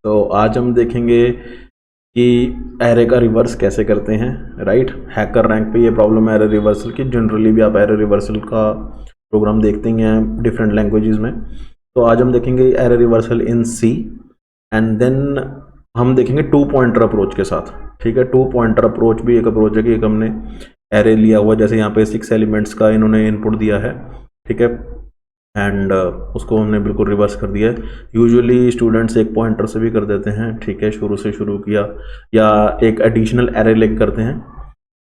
तो आज हम देखेंगे कि एरे का रिवर्स कैसे करते हैं। राइट, हैकर रैंक पे ये प्रॉब्लम है एरे रिवर्सल की। जनरली भी आप एरे रिवर्सल का प्रोग्राम देखते ही हैं डिफरेंट लैंग्वेजेस में। तो आज हम देखेंगे array reversal in C and then हम देखेंगे टू पॉइंटर अप्रोच के साथ। ठीक है, टू पॉइंटर अप्रोच भी एक अप्रोच है कि एक हमने एरे लिया हुआ, जैसे यहाँ पे 6 एलिमेंट्स का इन्होंने इनपुट दिया है। ठीक है, एंड उसको हमने बिल्कुल रिवर्स कर दिया है। यूजुअली स्टूडेंट्स एक पॉइंटर से भी कर देते हैं। ठीक है, शुरू से शुरू किया या एक एडिशनल एरे लेके करते हैं।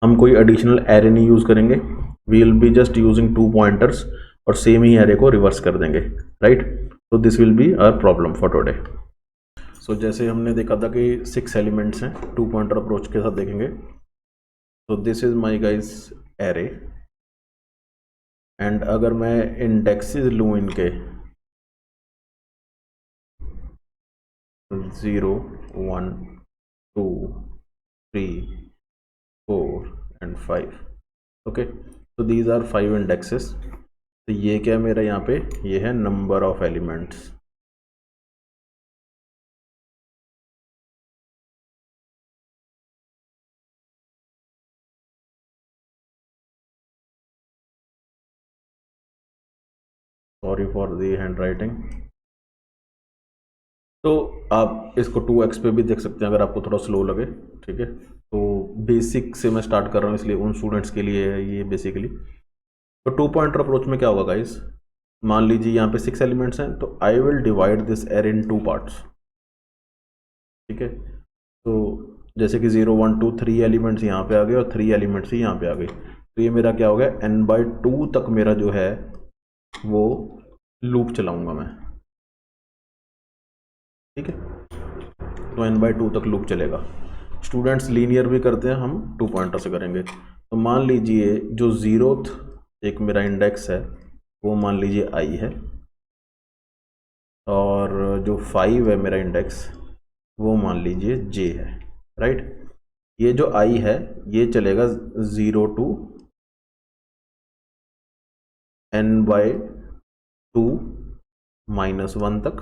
हम कोई एडिशनल एरे नहीं यूज़ करेंगे, we will be just using two pointers और सेम ही एरे को रिवर्स कर देंगे। राइट, तो this will be our problem for today. So जैसे हमने देखा था कि 6 एलिमेंट्स हैं, टू पॉइंटर अप्रोच के साथ देखेंगे। तो this is my guys array and अगर मैं इंडेक्सेस लूँ इनके 0 1 2 3 4 एंड 5। ओके, तो दीज आर 5 इंडेक्सेस। तो ये क्या है मेरा यहाँ पे, ये है number of elements. Sorry for the hand writing. तो आप इसको 2x पे भी देख सकते हैं अगर आपको थोड़ा स्लो लगे। ठीक है, तो बेसिक से मैं स्टार्ट कर रहा हूँ, इसलिए उन स्टूडेंट्स के लिए है ये बेसिकली। तो टू पॉइंटर अप्रोच में क्या होगा गाइस, मान लीजिए यहाँ पे 6 एलिमेंट्स हैं, तो I will divide this array in 2 parts. ठीक है, तो जैसे कि 0 1 2 3 एलिमेंट्स यहाँ पे आ गए और 3 एलिमेंट्स ही यहाँ पे आ गए। तो ये मेरा क्या हो गया, n/2 तक मेरा जो है वो लूप चलाऊंगा मैं। ठीक है, तो n/2 तक लूप चलेगा। स्टूडेंट्स लीनियर भी करते हैं, हम टू पॉइंटर से करेंगे। तो मान लीजिए जो 0th एक मेरा इंडेक्स है वो मान लीजिए i है, और जो 5 है मेरा इंडेक्स वो मान लीजिए j है। राइट, ये जो i है ये चलेगा 0 to n/2 -1 तक,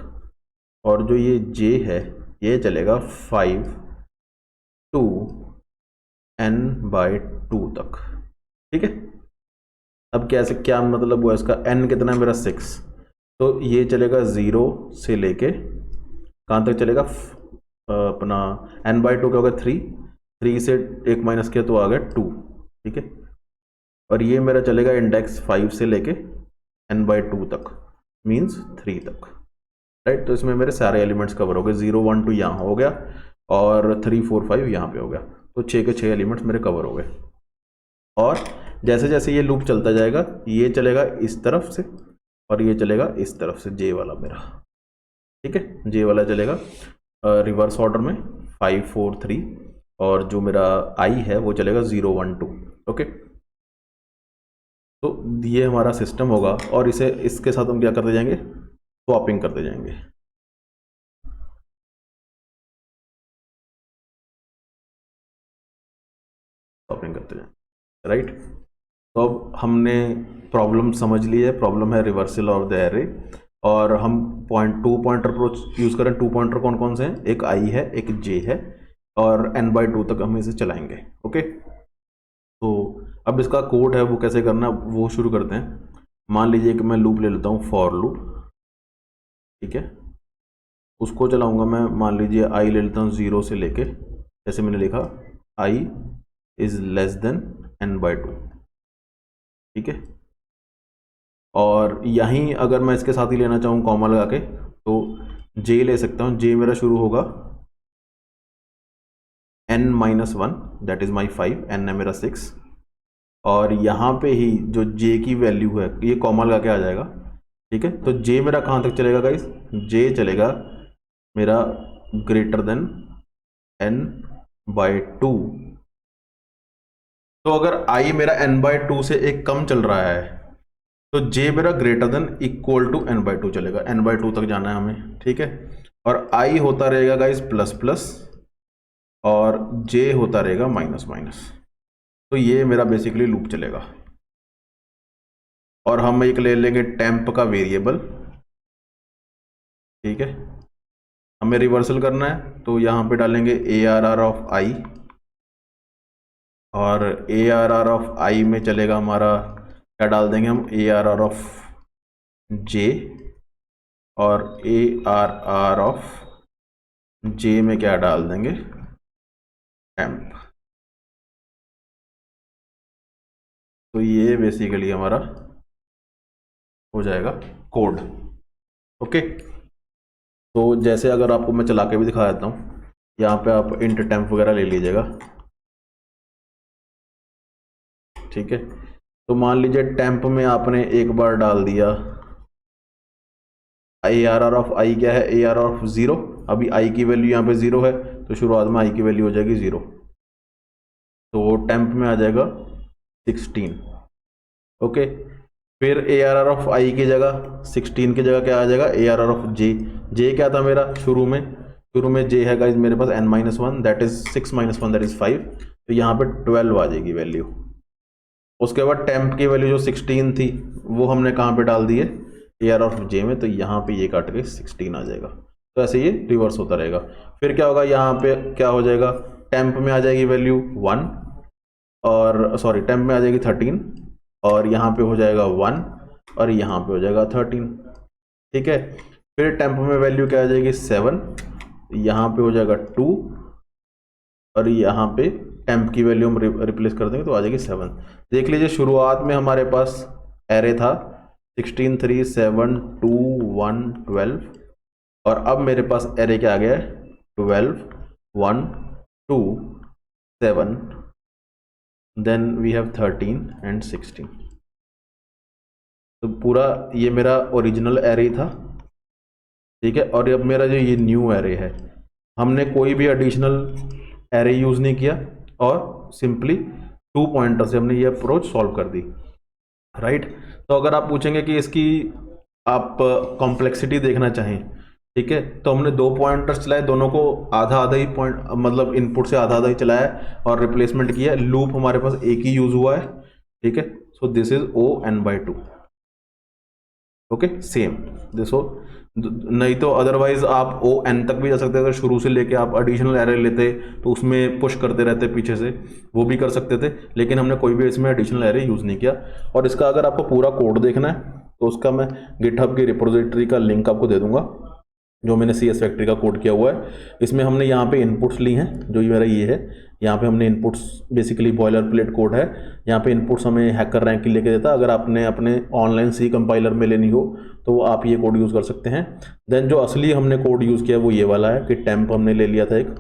और जो ये j है ये चलेगा 5 to n/2 तक। ठीक है, अब कैसे, क्या मतलब हुआ इसका, n कितना है मेरा 6, तो ये चलेगा 0 से लेके कहाँ तक चलेगा, अपना n/2 क्या होगा 3 से एक माइनस किया तो आ गया 2। ठीक है, और ये मेरा चलेगा इंडेक्स 5 से लेके n/2 तक, मीन्स 3 तक। राइट, तो इसमें मेरे सारे एलिमेंट्स कवर हो गए। 0 1 2 यहाँ हो गया और 3 4 5 यहाँ पे हो गया, तो 6 के 6 एलिमेंट्स मेरे कवर हो गए। और जैसे जैसे ये लूप चलता जाएगा ये चलेगा इस तरफ से और ये चलेगा इस तरफ से, जे वाला मेरा। ठीक है, जे वाला चलेगा रिवर्स ऑर्डर में 5 4 3, और जो मेरा आई है वो चलेगा 0 1 2। ओके, तो ये हमारा सिस्टम होगा और इसे इसके साथ हम क्या करते जाएंगे, स्वैपिंग करते जाएंगे। स्वैपिंग करते जाएंगे। राइट, तो अब हमने प्रॉब्लम समझ ली है। प्रॉब्लम है रिवर्सल ऑफ द एरे, और हम टू पॉइंटर अप्रोच यूज़ करें। टू पॉइंटर कौन कौन से हैं, एक आई है एक जे है, और n/2 तक हम इसे चलाएंगे। ओके, तो अब इसका कोड है वो कैसे करना है वो शुरू करते हैं। मान लीजिए कि मैं लूप ले लेता हूँ, फॉर लूप। ठीक है, उसको चलाऊंगा मैं, मान लीजिए आई ले लेता हूँ 0 से लेके, जैसे मैंने लिखा I is less than n/2। ठीक है, और यहीं अगर मैं इसके साथ ही लेना चाहूँ कॉमा लगा के, तो जे ले सकता हूँ। जे मेरा शुरू होगा n-1, that is my 5, n है मेरा 6, और यहाँ पे ही जो जे की वैल्यू है ये कॉमा लगा के आ जाएगा। ठीक है, तो जे मेरा कहाँ तक चलेगा गाइस, जे चलेगा मेरा ग्रेटर देन n/2। तो अगर i मेरा n/2 से एक कम चल रहा है तो j मेरा greater than equal to n/2 चलेगा, n/2 तक जाना है हमें। ठीक है, और i होता रहेगा गाइस प्लस प्लस और j होता रहेगा माइनस माइनस। तो ये मेरा बेसिकली लूप चलेगा, और हम एक ले लेंगे टेम्प का वेरिएबल। ठीक है, हमें रिवर्सल करना है तो यहाँ पे डालेंगे ARR ऑफ आई, और ARR ऑफ आई में चलेगा हमारा, क्या डाल देंगे हम, ARR ऑफ जे, और ARR ऑफ जे में क्या डाल देंगे, टेम्प। तो ये बेसिकली हमारा हो जाएगा कोड। ओके, तो जैसे अगर आपको मैं चला के भी दिखा देता हूँ, यहाँ पे आप इंट टेम्प वगैरह ले लीजिएगा, ठीक है। तो मान लीजिए टेम्प में आपने एक बार डाल दिया ARR ऑफ आई, क्या है, ARR ऑफ 0। अभी आई की वैल्यू यहाँ पे 0 है, तो शुरुआत में आई की वैल्यू हो जाएगी 0, तो टेम्प में आ जाएगा 16। ओके, फिर ARR ऑफ आई की जगह 16 की जगह क्या आ जाएगा, ARR ऑफ जे। जे क्या था मेरा शुरू में जे है गाइस मेरे पास n-1, that is 6-1 that is 5, तो यहाँ पे 12 आ जाएगी वैल्यू। उसके बाद टेम्प की वैल्यू जो 16 थी वो हमने कहाँ पे डाल दी है, ARR ऑफ जे में, तो यहाँ पे ये काट के 16 आ जाएगा। तो ऐसे ये रिवर्स होता रहेगा। फिर क्या होगा, यहाँ पे क्या हो जाएगा, टेम्प में आ जाएगी वैल्यू 1, और सॉरी टेम्प में आ जाएगी 13, और यहाँ पे हो जाएगा 1, और यहाँ पे हो जाएगा 13, ठीक है। फिर टेम्प में वैल्यू क्या आ जाएगी 7, यहाँ पे हो जाएगा 2, और यहाँ पे टेम्प की वैल्यू हम रिप्लेस कर देंगे तो आ जाएगी 7। देख लीजिए शुरुआत में हमारे पास एरे था 16, 3, 7, 2, 1, 12, और अब मेरे पास एरे क्या आ गया है 12, 1, 2, 7, देन वी हैव 13 एंड 16। तो पूरा ये मेरा ओरिजिनल एरे था, ठीक है। और अब मेरा जो ये न्यू एरे है, हमने कोई भी एडिशनल एरे यूज़ नहीं किया, और सिंपली 2 पॉइंटर से हमने ये अप्रोच सॉल्व कर दी, राइट। तो अगर आप पूछेंगे कि इसकी आप कॉम्प्लेक्सिटी देखना चाहें, ठीक है, तो हमने 2 पॉइंटर्स चलाए, दोनों को आधा आधा ही पॉइंट, मतलब इनपुट से आधा आधा ही चलाया है और रिप्लेसमेंट किया। लूप हमारे पास एक ही यूज हुआ है, ठीक है। So this is O(n)/2। Okay, same this हो, नहीं तो अदरवाइज आप O(n) तक भी जा सकते थे। अगर शुरू से लेके आप एडिशनल एरे लेते तो उसमें पुश करते रहते पीछे से, वो भी कर सकते थे, लेकिन हमने कोई भी इसमें एडिशनल एरे यूज़ नहीं किया। और इसका अगर आपको पूरा कोड देखना है तो उसका मैं गिटहब की रिपोजिटरी का लिंक आपको दे दूंगा, जो मैंने CS फैक्ट्री का कोड किया हुआ है। इसमें हमने यहाँ पे इनपुट्स ली हैं, जो मेरा ये है, यहाँ पे हमने inputs basically boiler plate code है। यहाँ पे इनपुट्स हमें हैकर रैंक की लेके देता है। अगर आपने अपने ऑनलाइन C कंपाइलर में लेनी हो तो आप ये कोड यूज़ कर सकते हैं। देन जो असली हमने कोड यूज़ किया वो ये वाला है कि टेम्प हमने ले लिया था एक,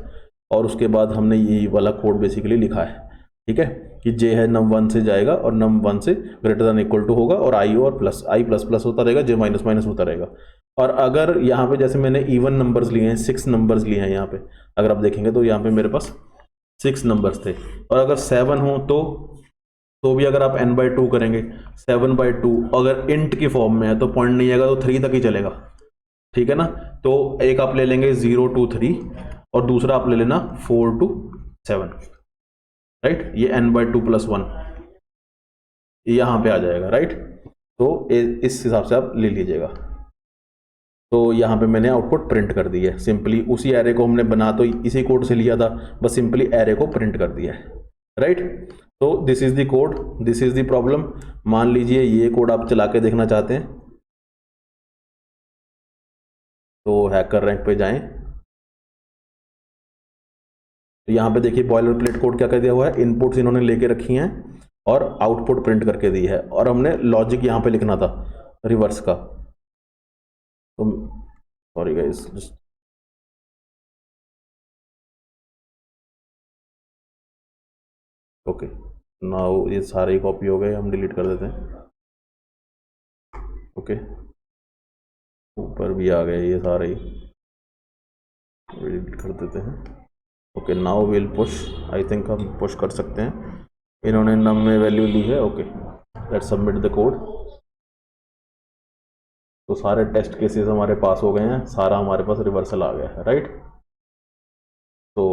और उसके बाद हमने ये वाला कोड बेसिकली लिखा है, ठीक है, कि जे है num1 से जाएगा और num1 से ग्रेटर दैन इक्वल टू होगा, और आई और प्लस आई प्लस प्लस होता रहेगा, जे माइनस माइनस होता रहेगा। और अगर यहाँ पे जैसे मैंने इवन नंबर्स लिए हैं, 6 नंबर्स लिए हैं यहाँ पे, अगर आप देखेंगे तो यहाँ पे मेरे पास 6 नंबर्स थे, और अगर 7 हो तो भी अगर आप n/2 करेंगे 7/2, अगर इंट की फॉर्म में है तो पॉइंट नहीं आएगा, तो 3 तक ही चलेगा, ठीक है ना। तो एक आप ले लेंगे 0 to 3, और दूसरा आप ले लेना 4 to 7, राइट। ये n/2 + 1 यहाँ पे आ जाएगा, राइट। तो इस हिसाब से आप ले लीजिएगा। तो यहाँ पे मैंने आउटपुट प्रिंट कर दी है, सिंपली उसी एरे को हमने बना तो इसी कोड से लिया था, बस सिंपली एरे को प्रिंट कर दिया है, राइट। तो this is the code, this is the problem. मान लीजिए ये कोड आप चला के देखना चाहते हैं तो हैकर रैंक पे जाएं, तो यहाँ पे देखिए बॉयलर प्लेट कोड क्या कर दिया हुआ है, इनपुट्स इन्होंने लेके रखी हैं और आउटपुट प्रिंट करके दी है, और हमने लॉजिक यहाँ पे लिखना था रिवर्स का। तो सॉरी गाइस, ओके, नाउ ये सारे कॉपी हो गए, हम डिलीट कर देते हैं। ओके, ऊपर भी आ गए ये सारे ही, डिलीट कर देते हैं। Okay, now will push, I think हम पुश कर सकते हैं। इन्होंने नम में वैल्यू ली है, okay, let's submit the code. तो सारे टेस्ट केसेस हमारे पास हो गए हैं, सारा हमारे पास रिवर्सल आ गया है, राइट। तो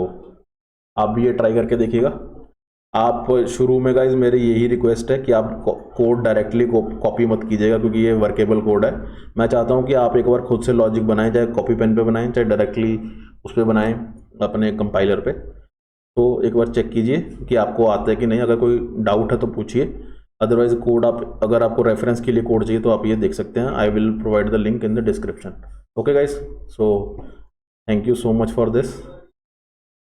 आप भी ये ट्राई करके देखिएगा। आप शुरू में गाइज मेरी यही रिक्वेस्ट है कि आप कोड डायरेक्टली कॉपी मत कीजिएगा, क्योंकि ये वर्केबल कोड है। मैं चाहता हूँ कि आप एक बार खुद से लॉजिक बनाएं, चाहे कॉपी पेन पे बनाएं, चाहे डायरेक्टली उस पर बनाएं अपने कंपाइलर पे। तो एक बार चेक कीजिए कि आपको आता है कि नहीं। अगर कोई डाउट है तो पूछिए, अदरवाइज कोड आप, अगर आपको रेफरेंस के लिए कोड चाहिए तो आप ये देख सकते हैं। I will provide the link in the description. Okay guys, so thank you so much for this.